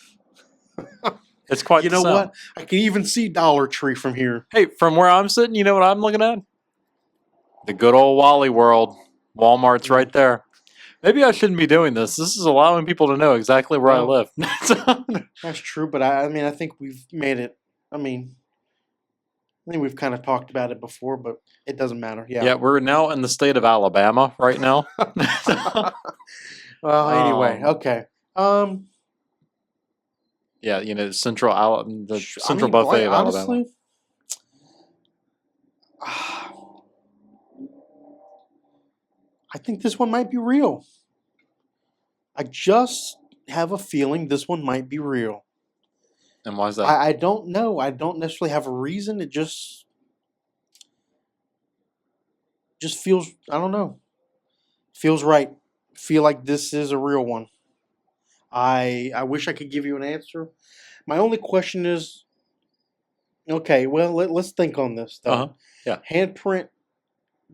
it's quite You the know sound. what? I can even see Dollar Tree from here. Hey, from where I'm sitting, you know what I'm looking at? The good old Wally World. Walmart's right there. Maybe I shouldn't be doing this. This is allowing people to know exactly where I Well, live. That's true, but I mean, I think we've made it. I mean, I think we've kind of talked about it before, but it doesn't matter. Yeah. Yeah, we're now in the state of Alabama right now. Well, anyway, Um, okay. Um, yeah, you know, the I central mean, buffet Blaine, of Alabama. honestly, I think this one might be real. I just have a feeling this one might be real. And why is that? I don't know. I don't necessarily have a reason. It just feels. I don't know. Feels right. Feel like this is a real one. I wish I could give you an answer. My only question is, okay, well let's think on this Uh-huh. though. Yeah. Handprint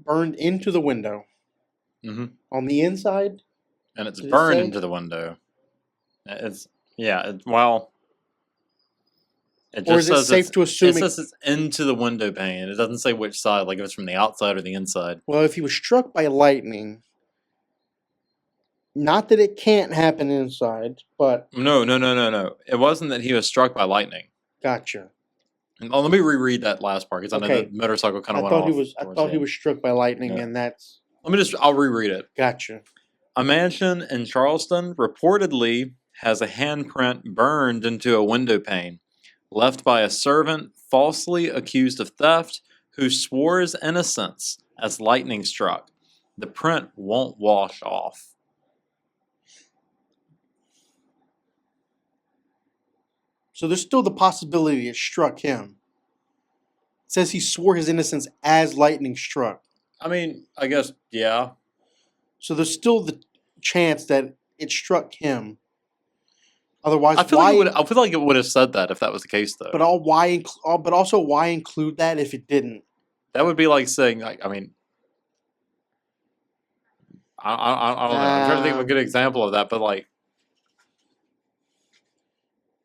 burned into the window Mm-hmm. on the inside. And it's Did it burned say? into the window. It's yeah. Well, it Or just is it says safe to assume it? it's into the window pane. It doesn't say which side, like if it's from the outside or the inside. Well, if he was struck by lightning, not that it can't happen inside, but No, no, no, no, no. It wasn't that he was struck by lightning. gotcha. And, let me reread that last part because I know the Okay, motorcycle kind I of went thought he off was. I towards the thought he end. was struck by lightning, No. and that's I'll reread it. gotcha. A mansion in Charleston reportedly has a handprint burned into a window pane, left by a servant falsely accused of theft who swore his innocence as lightning struck. The print won't wash off. So there's still the possibility it struck him. It says he swore his innocence as lightning struck. I mean, I guess, yeah. So there's still the chance that it struck him. Otherwise, I feel like it would have said that if that was the case, though. But but also why include that if it didn't? That would be like saying, like, I mean, I don't know. I'm trying to think of a good example of that, but like,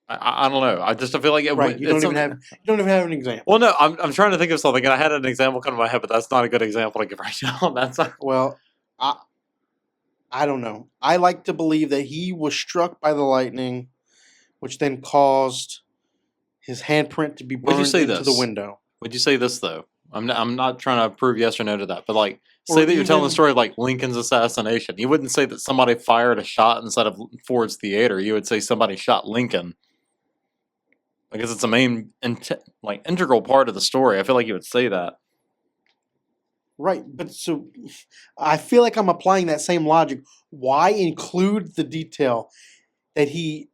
I don't know. I feel like it Right. would. You It's don't even something. have an example. Well, no, I'm trying to think of something, and I had an example come to my head, but that's not a good example to give right now. That's not. Well, I don't know. I like to believe that he was struck by the lightning, which then caused his handprint to be Would you burned say into the this? window. Would you say this though? I'm not trying to prove yes or no to that, but like, Or say that you're telling the even story of like Lincoln's assassination. You wouldn't say that somebody fired a shot inside of Ford's theater. You would say somebody shot Lincoln because it's a main like integral part of the story. I feel like you would say that. right, but so I feel like I'm applying that same logic. Why include the detail that he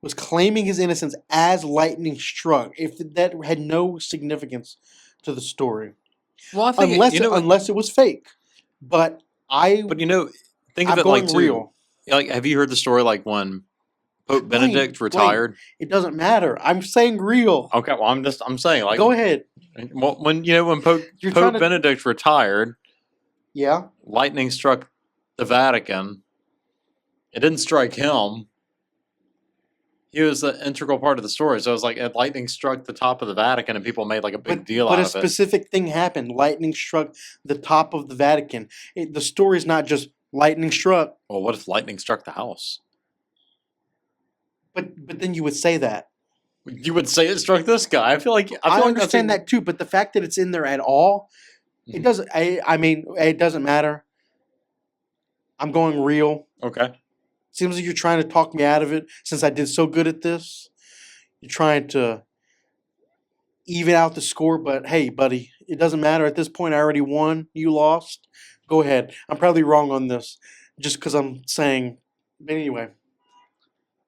was claiming his innocence as lightning struck if that had no significance to the story? Well, I think Unless it was fake. But but think of I'm it like going too. real. Like, have you heard the story like when Pope Benedict Blaine, retired? it doesn't matter. I'm saying real. Okay, well, I'm saying like Go ahead. well, when You're trying Pope to Benedict retired, yeah. lightning struck the Vatican. It didn't strike him. He was an integral part of the story. So it was like lightning struck the top of the Vatican, and people made like a big deal But out a of it. specific thing happened. Lightning struck the top of the Vatican. The story is not just lightning struck. Well, what if lightning struck the house? But then you would say that. You would say it struck this guy. I feel like I understand that too. But the fact that it's in there at all, it Mhm. doesn't. I mean, it doesn't matter. I'm going real. Okay. Seems like you're trying to talk me out of it since I did so good at this. You're trying to even out the score, but hey, buddy, it doesn't matter. At this point, I already won. You lost. Go ahead. I'm probably wrong on this just because I'm saying. But anyway,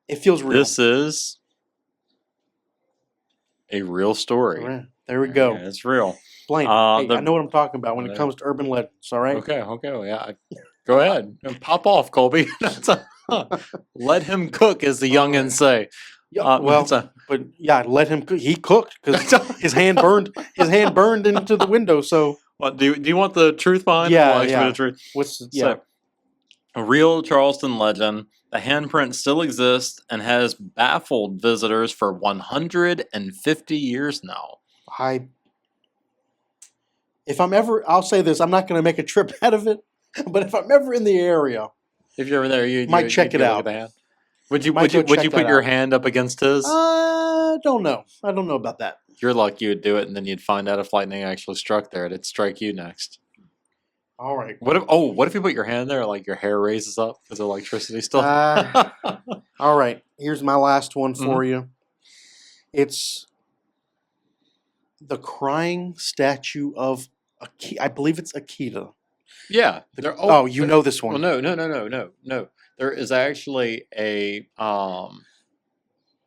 it feels real. This is a real story. All right, there we go. Yeah, it's real. Blaine, hey, I know what I'm talking about when it comes to urban legends, all right? Okay. Well, yeah. Go ahead. Pop off, Colby. Let him cook, as the youngins say. Yeah, but yeah, let him cook. He cooked because his hand burned into the window. So What do you want the truth behind it? Yeah, Well, actually, yeah. the truth. yeah. So, a real Charleston legend. The handprint still exists and has baffled visitors for 150 years now. I'll say this, I'm not going to make a trip out of it, but if I'm ever in the area, If you're over there, you Might check you'd it go look out. at the hand. Would you Might go would you check put that your out. hand up against his? don't know. I don't know about that. You're lucky you would do it, and then you'd find out if lightning actually struck there. It'd strike you next. All right. What if you put your hand there, like your hair raises up because of electricity still? All right. Here's my last one for Mhm. you. It's the crying statue of I believe it's Akita. Yeah. You know this Well, one. no. There is actually a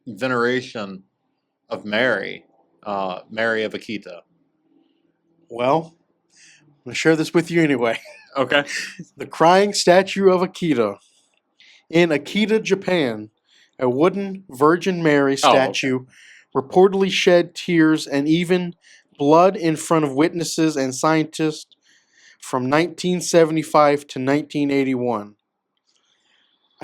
veneration of Mary, Mary of Akita. Well, I'm going to share this with you anyway. Okay. The crying statue of Akita. In Akita, Japan, a wooden Virgin Mary Oh, okay. statue reportedly shed tears and even blood in front of witnesses and scientists from 1975 to 1981.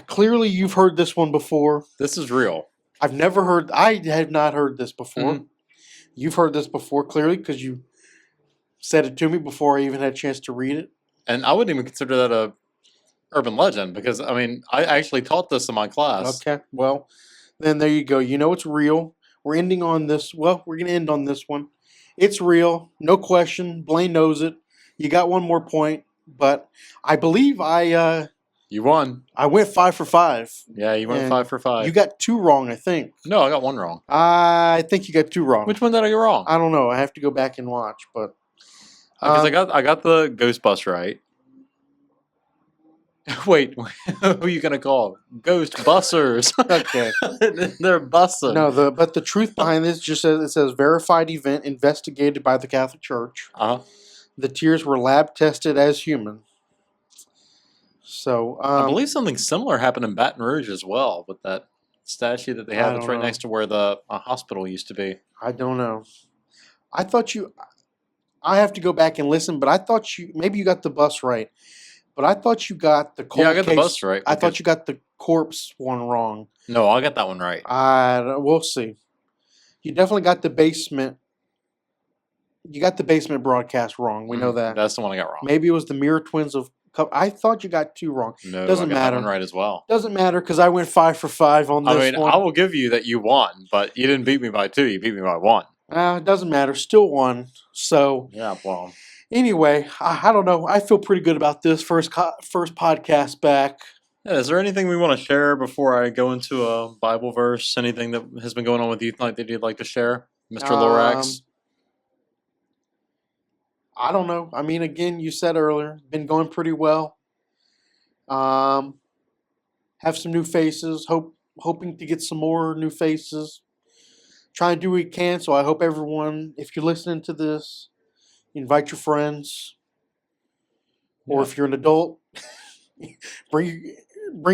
Clearly, you've heard this one before. This is real. I have not heard this before. Mhm. You've heard this before, clearly, because you said it to me before I even had a chance to read it. And I wouldn't even consider that a urban legend because I mean I actually taught this in my class. Okay, well, then there you go. You know it's real. We're ending on this. Well, we're going to end on this one. It's real, no question. Blaine knows it. You got one more point, but I believe You won. I went 5 for 5. Yeah, you went And 5 for 5. You got 2 wrong, I think. No, I got 1 wrong. I think you got 2 wrong. Which one did I get wrong? I don't know. I have to go back and watch, but Because I got the ghost bus right. Wait, who are you gonna call? Ghost bussers. okay. They're bussing. No, but the truth behind this just says verified event investigated by the Catholic Church. Uh-huh. The tears were lab tested as human. So I believe something similar happened in Baton Rouge as well with that statue that they have. It's right next to where the hospital used to be. I don't know. I thought you. I have to go back and listen, but I thought maybe you got the bus right. But I thought you got the cold Yeah, I got case, the bus right. I thought you got the corpse one wrong. No, I got that one right. We'll see. You definitely got the basement. You got the basement broadcast wrong. We know that. That's the one I got wrong. Maybe it was the Mirror Twins of. I thought you got 2 wrong. No, doesn't I got matter. that one right as well. Doesn't matter because I went 5 for 5 on this one. I will give you that you won, but you didn't beat me by 2. You beat me by 1. It doesn't matter. Still won. So yeah, well. Anyway, I don't know. I feel pretty good about this first podcast back. Yeah, is there anything we want to share before I go into a Bible verse? Anything that has been going on with Youth Night that you'd like to share, Mr. Lorax? I don't know. I mean, again, you said earlier, been going pretty well. Have some new faces. Hoping to get some more new faces. Trying to do what we can. So I hope everyone, if you're listening to this, invite your friends. Or if you're an adult, bring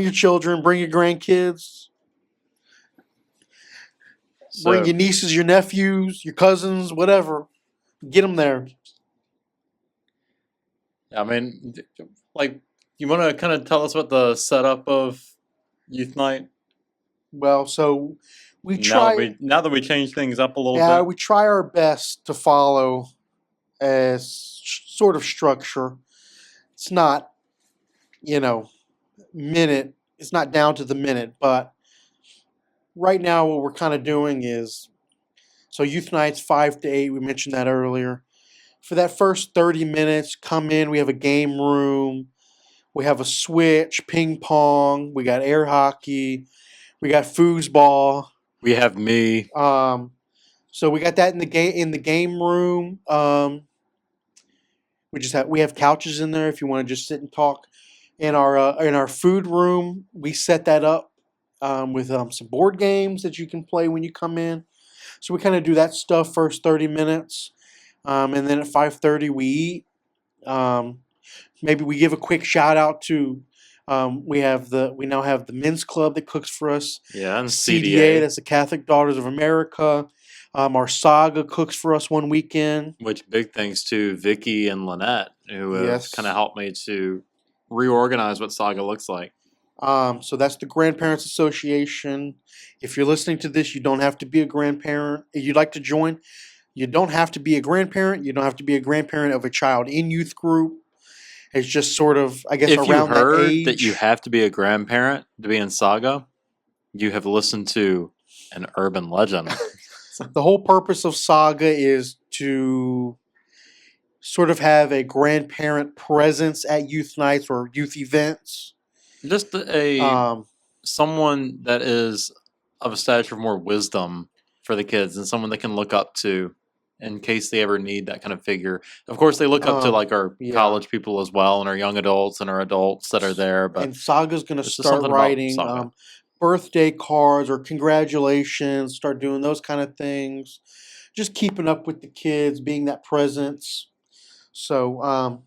your children, bring your grandkids, bring your nieces, your nephews, your cousins, whatever. Get them there. I mean, like, you want to kind of tell us what the setup of Youth Night? Well, so we try. Now that we change things up a little bit. Yeah, we try our best to follow a sort of structure. It's not, minute. It's not down to the minute, but right now what we're kind of doing is, so Youth Night's 5 to 8. We mentioned that earlier. For that first 30 minutes, come in. We have a game room. We have a switch, ping pong. We got air hockey. We got foosball. We have me. So we got that in the game room. We have couches in there if you want to just sit and talk. In our food room, we set that up with some board games that you can play when you come in. So we kind of do that stuff first 30 minutes, and then at 5:30 we eat. Maybe we give a quick shout out to. We now have the men's club that cooks for us. Yeah, and CDA, that's the Catholic Daughters of America. Our Saga cooks for us one weekend. Which big thanks to Vicky and Lynette, who have kind of helped me to reorganize what Saga looks like. So that's the Grandparents Association. If you're listening to this, you don't have to be a grandparent. If you'd like to join, you don't have to be a grandparent. You don't have to be a grandparent of a child in youth group. It's just sort of, I guess, if around you heard that age. That you have to be a grandparent to be in Saga, you have listened to an urban legend. The whole purpose of Saga is to sort of have a grandparent presence at youth nights or youth events. Just a Um, someone that is of a stature of more wisdom for the kids and someone they can look up to in case they ever need that kind of figure. Of course, they look up to like our yeah. college people as well and our young adults and our adults that are there. But And Saga's going to there's just start something about writing Saga. birthday cards or congratulations, start doing those kind of things. Just keeping up with the kids, being that presence. So,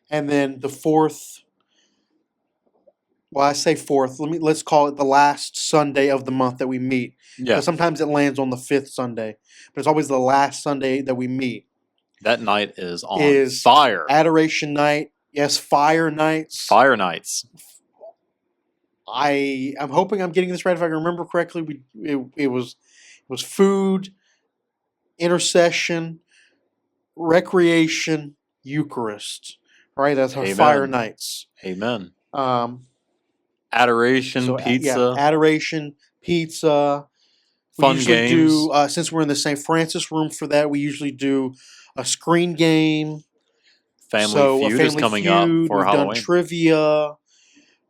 and then the fourth, well, I say fourth. Let's call it the last Sunday of the month that we meet, Yeah, because sometimes it lands on the fifth Sunday, but it's always the last Sunday that we meet. that night is on Is fire. Adoration Night? Yes, Fire Nights. Fire nights. I'm hoping I'm getting this right. If I can remember correctly, it was food, intercession, recreation, Eucharist. Right, that's our Fire Amen. Nights. Amen. Um, Adoration, so yeah, pizza, adoration, pizza. We fun usually games, do since we're in the St. Francis room for that. We usually do a screen game. Family So a Feud is Family coming up Feud. for We've done Halloween. trivia.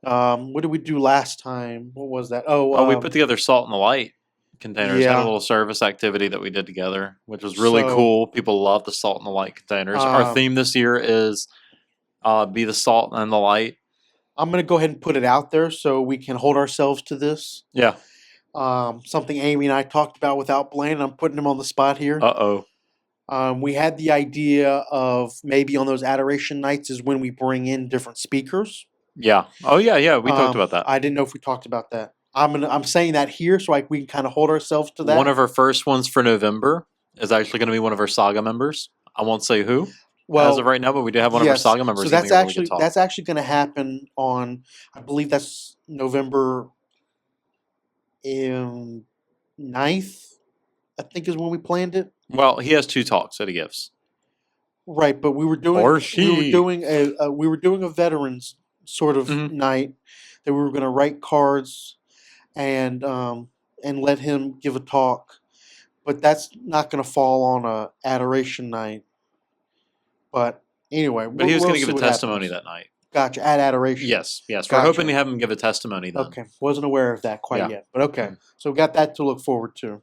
What did we do last time? What was that? Oh, we put together Salt and the Light containers. Had a Yeah. little service activity that we did together, which was really So cool. People love the Salt and the Light containers. Our um, theme this year is be the salt and the light. I'm gonna go ahead and put it out there so we can hold ourselves to this. Yeah. Something Amy and I talked about without Blaine. I'm putting him on the spot here. Uh-oh. We had the idea of maybe on those adoration nights is when we bring in different speakers. Yeah. Oh yeah, yeah. We talked about that. I didn't know if we talked about that. I'm saying that here so we can kind of hold ourselves to that. One of our first ones for November is actually going to be one of our Saga members. I won't say who as of right now, but we do have one of our yes. Saga members So giving a really good talk. that's actually going to happen on, I believe that's November 9th, I think is when we planned it. Well, he has 2 talks that he gives. Right, but Or she. we were doing a veterans sort of Mhm. night that we were going to write cards and let him give a talk, but that's not going to fall on a adoration night. But anyway, But he was we'll going to see give a what testimony happens. that night. Gotcha. At adoration. Yes, yes. We're hoping to Gotcha. have him give a testimony then. Okay, wasn't aware of that quite Yeah. yet, but okay. Mhm. So we got that to look forward to.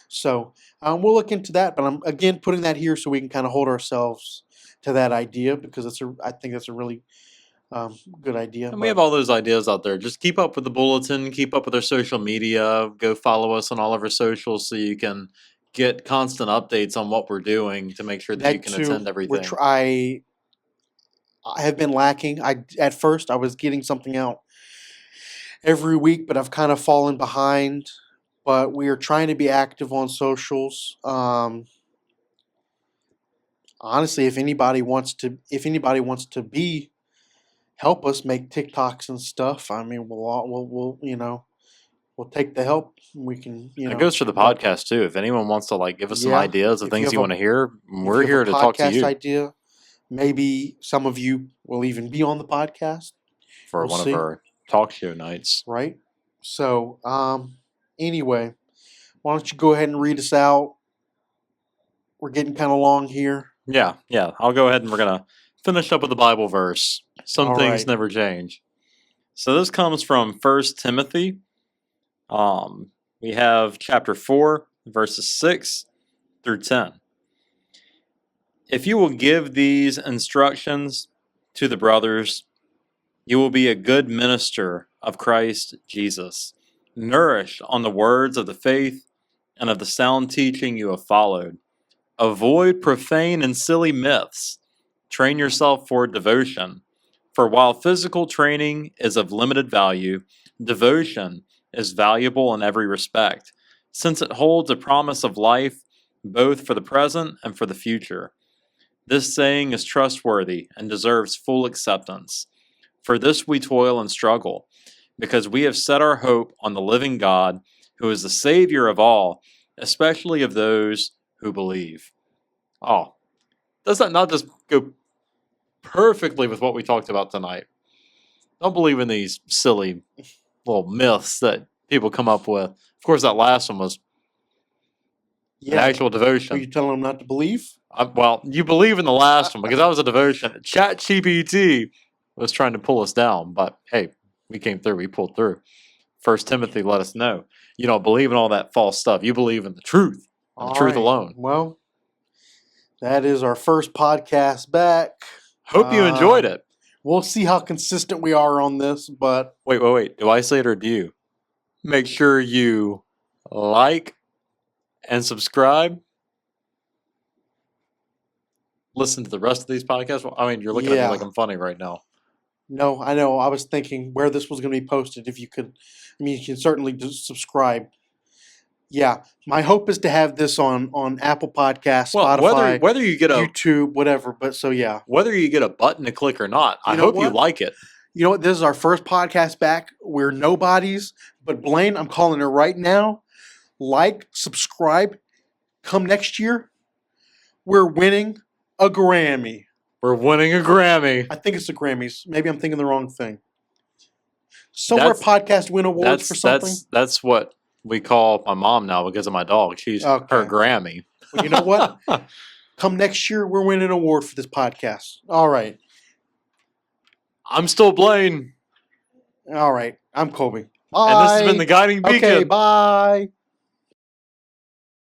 So we'll look into that, but I'm again putting that here so we can kind of hold ourselves to that idea because I think that's a really good idea. And we have all those ideas out there. Just keep up with the bulletin, keep up with our social media, go follow us on all of our socials so you can get constant updates on what we're doing to make sure that you That can too, attend everything. I have been lacking. At first I was getting something out every week, but I've kind of fallen behind. But we are trying to be active on socials. Honestly, if anybody wants to be help us make TikToks and stuff, I mean, we'll take the help. We can, And it goes for the but podcast too. If anyone wants to like give us some yeah, ideas of if you things have you want a to hear, if you we're have a here to talk to podcast you idea, maybe some of you will even be on the podcast. for We'll one of see, our talk show nights. right? So, anyway, why don't you go ahead and read us out? We're getting kind of long here. Yeah, yeah. I'll go ahead and we're gonna finish up with the Bible verse. Some All things right. never change. So this comes from 1 Timothy. We have chapter 4, verses 6 through 10. If you will give these instructions to the brothers, you will be a good minister of Christ Jesus, nourished on the words of the faith and of the sound teaching you have followed. Avoid profane and silly myths. Train yourself for devotion. For while physical training is of limited value, devotion is valuable in every respect, since it holds a promise of life both for the present and for the future. This saying is trustworthy and deserves full acceptance. For this we toil and struggle, because we have set our hope on the living God, who is the Savior of all, especially of those who believe. Oh, does that not just go perfectly with what we talked about tonight? Don't believe in these silly little myths that people come up with. Of course, that last one was Yeah. actual Were devotion. you telling them not to believe? Well, you believe in the last one because that was a devotion. ChatGPT was trying to pull us down, but hey, we came through. We pulled through. First Timothy let us know you don't believe in all that false stuff. You believe in the truth and the All truth right. alone. Well, that is our first podcast back. Hope you enjoyed it. We'll see how consistent we are on this, but Wait. Do I say it or do you? Make sure you like and subscribe. Listen to the rest of these podcasts. Well, I mean, you're looking at me Yeah. like I'm funny right now. no, I know. I was thinking where this was going to be posted. If you could, I mean, you can certainly just subscribe. Yeah, my hope is to have this on Apple Podcasts, Well, Spotify, whether you get a YouTube, whatever. But so yeah, button to click or not, I You know hope you what? like it. you know what? This is our first podcast back. We're nobodies, but Blaine, I'm calling it right now. Like, subscribe. Come next year, we're winning a Grammy. We're winning a Grammy. I think it's the Grammys. Maybe I'm thinking the wrong thing. Somewhere That's- podcast win awards for something. That's what we call my mom now because of my dog. She's Okay. her Grammy. Well, you know what? Come next year, we're winning an award for this podcast. All right. I'm still Blaine, All right. I'm Colby. Bye. and this has been the guiding beacon. Okay, bye.